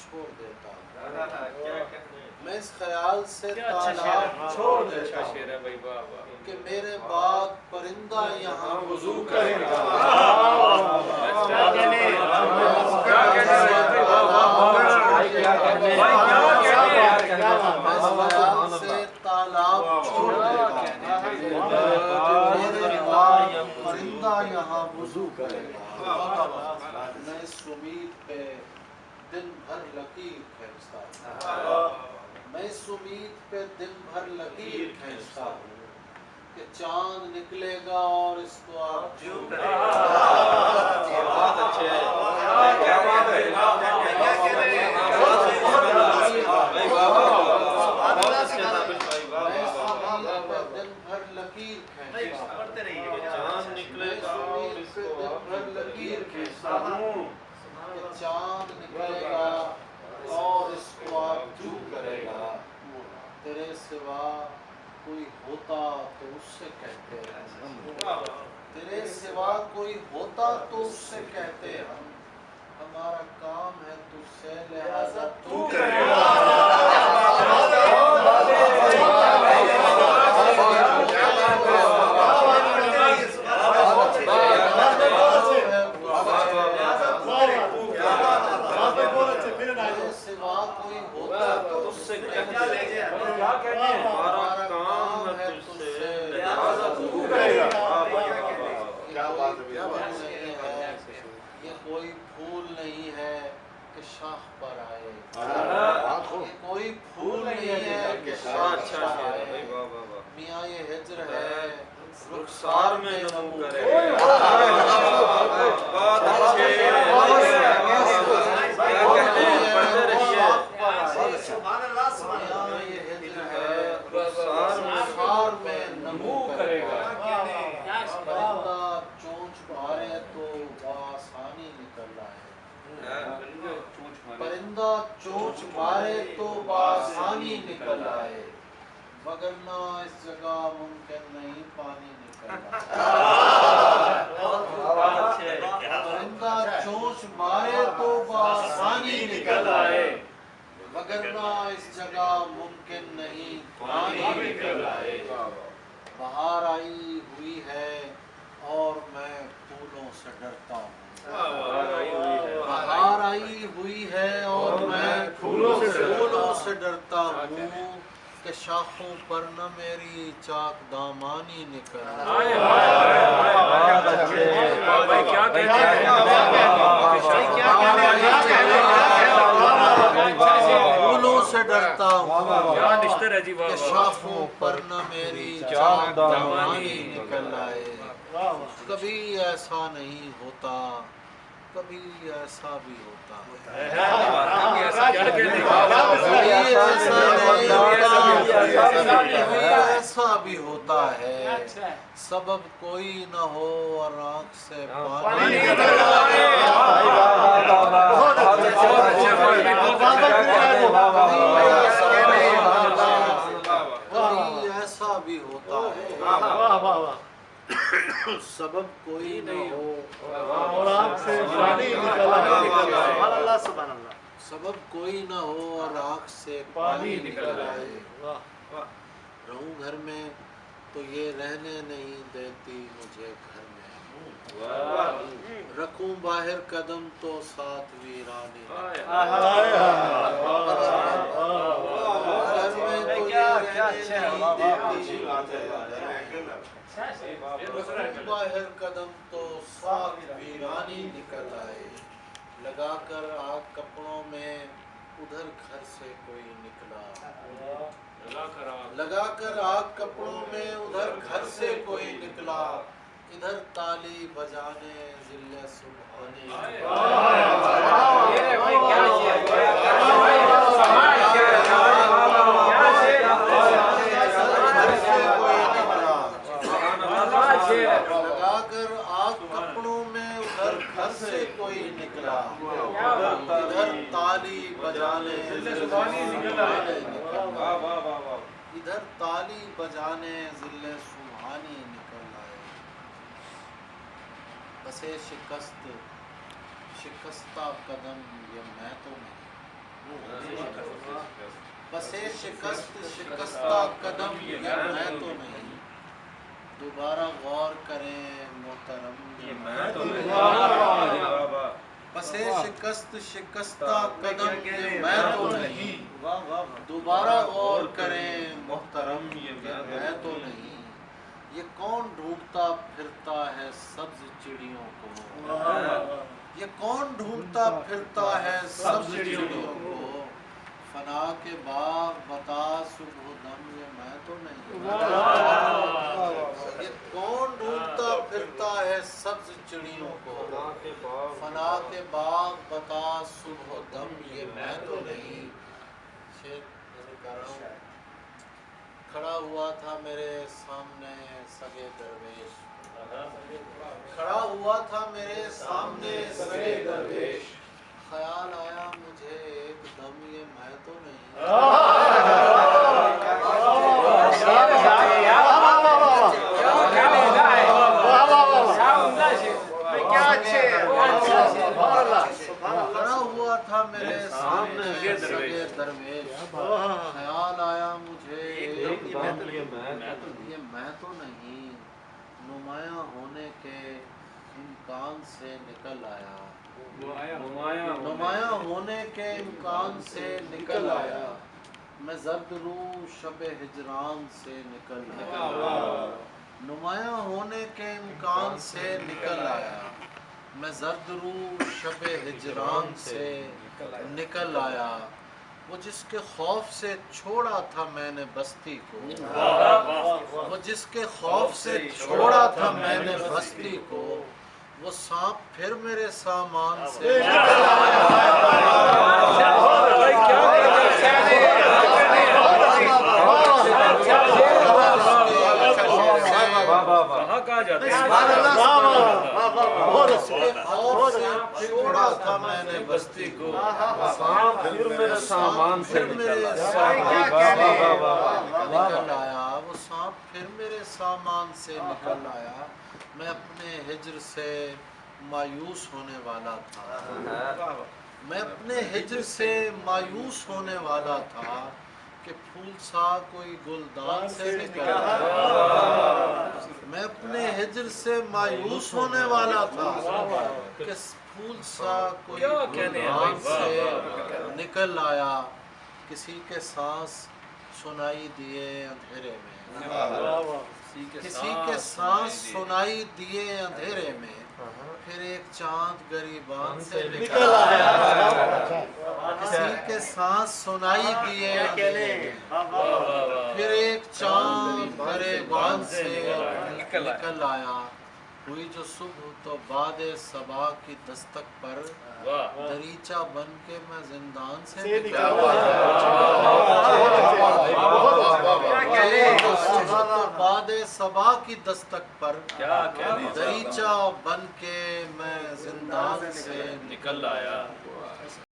چھوڑ دیتا ہوں، میں اس خیال سے تالاب چھوڑ دیتا ہوں کہ میرے بعد پرندہ یہاں وضو کرے گا۔ تالاب چھوڑ دیتا میرے بعد پرندہ یہاں وضو کرے گا۔ میں اس امید پہ دن بھر لکیر کھینچتا ہوں، میں اس امید پہ دن بھر لکیر کھینچتا ہوں کہ چاند نکلے گا اور اس کو آپ جو کرے گا۔ بہت اچھے دن بھر لکیر چاند نکلے گا اور اس کو لکیر کھینچتا ہوں کہ چاند نکلے گا اور اس کو آپ جو کرے گا۔ تیرے سوا کوئی ہوتا تو اس سے کہتے ہیں، تیرے سوا کوئی ہوتا تو اس سے کہتے ہم، ہمارا کام ہے تجھ سے لہذا تو کرے گا۔ یہ کوئی پھول نہیں ہے کہ شاخ پر آئے، یہ کوئی پھول نہیں ہے کہ شاخ پر آئے، میاں یہ ہجر ہے رخسار میں نمو کرے۔ پرندہ چونچ مارے تو بآسانی نکل آئے، وگرنہ اس جگہ ممکن نہیں پانی نکل آئے۔ پرندہ چونچ مارے تو بآسانی نکل آئے، وگرنہ اس جگہ ممکن نہیں پانی نکل آئے۔ بہار آئی ہوئی ہے اور میں پھولوں سے ڈرتا ہوں، بہار آئی ہوئی ہے اور میں پھولوں سے ڈرتا ہوں کہ شاخوں پر نہ میری چاک دامانی نکل آئے۔ پھولوں سے ڈرتا ہوں کہ شاخوں پر نہ میری چاک دامانی نکل آئے۔ کبھی ایسا نہیں ہوتا، کبھی ایسا بھی ہوتا ہے، کبھی ایسا بھی ہوتا ہے، سبب کوئی نہ ہو اور آنکھ سے پانی نکل آئے۔ کبھی ایسا بھی ہوتا ہے، سبب کوئی نہ ہو اور آنکھ سے پانی نکل آئے، سبب کوئی نہ ہو اور آنکھ سے پانی نکل آئے۔ رہوں گھر میں تو یہ رہنے نہیں دیتی مجھے گھر میں، رکھوں باہر قدم تو ساتھ ویرانی، گھر میں تو یہ رہنے نہیں دیتی، رکھوں باہر قدم تو ساتھ ویرانی نکل آئے۔ لگا کر آگ کپڑوں میں ادھر گھر سے کوئی نکلا، لگا کر آگ کپڑوں میں ادھر گھر سے کوئی نکلا، ادھر تالی بجانے ذل سبحانی لگا کر آگ کپڑوں میں ادھر گھر سے کوئی نکلا، ادھر تالی بجانے ادھر تالی بجانے ذل سبحانی نکل آئے۔ بسے شکستہ قدم یہ میں تو نہیں، بس شکست شکستہ قدم یہ میں تو نہیں، دوبارہ غور کریں محترم یہ میں تو نہیں، بس شکست شکستہ قدم یہ میں تو نہیں، دوبارہ غور کریں محترم یہ میں تو نہیں، یہ کون ڈھونڈتا پھرتا ہے سبز چڑیوں کو، یہ کون ڈھونڈتا پھرتا ہے سبز چڑیوں کو، فنا کے باغ بتا صبح دم یہ میں تو نہیں، یہ کون ڈھونڈتا پھرتا ہے سبز چڑیوں کو، فنا کے باغ بتا صبح دم یہ میں تو نہیں۔ شیر کر رہا ہوں، کھڑا ہوا تھا میرے سامنے سگے درویش، کھڑا ہوا تھا میرے سامنے سگے درویش، خیال آیا مجھے ایک دم یہ میں تو نہیں، کھڑا ہوا تھا میرے سامنے سگے درویش، خیال آیا مجھے ایک دم یہ میں تو نہیں، نمایاں ہونے کے امکان سے نکل آیا، نمایاں ہونے کے امکان سے نکل آیا، میں زرد روح شب ہجران سے نکل آیا، نمایاں ہونے کے امکان سے نکل آیا، میں زرد روح شب ہجران سے نکل آیا، وہ جس کے خوف سے چھوڑا تھا میں نے بستی کو، وہ جس کے خوف سے چھوڑا تھا میں نے بستی کو، وہ سانپ پھر میرے سامان سے نکل چھوڑا تھا میں نے بستی کو، پھر میرے سامان سے نکل آیا، وہ سانپ پھر میرے سامان سے نکل آیا، میں اپنے ہجر سے مایوس ہونے والا تھا، میں اپنے ہجر سے مایوس ہونے والا تھا کہ پھول سا کوئی گلدان سے نکل آیا، میں اپنے ہجر سے مایوس ہونے والا تھا کہ پھول سا کوئی گلدان سے نکل آیا، کسی کے سانس سنائی دیے اندھیرے میں، کسی کے سانس سنائی دیے اندھیرے میں، پھر ایک چاند گریبان سے نکل آیا، کسی کے سانس سنائی دیے اندھیرے میں، پھر ایک چاند گریبان سے نکل آیا، ہوئی جو صبح تو باد صبا کی دستک پر، دریچہ بن کے میں زندان سے نکل آیا، جو صبح تو باد صبا کی دستک پر، دریچہ بن کے میں زندان سے نکل آیا۔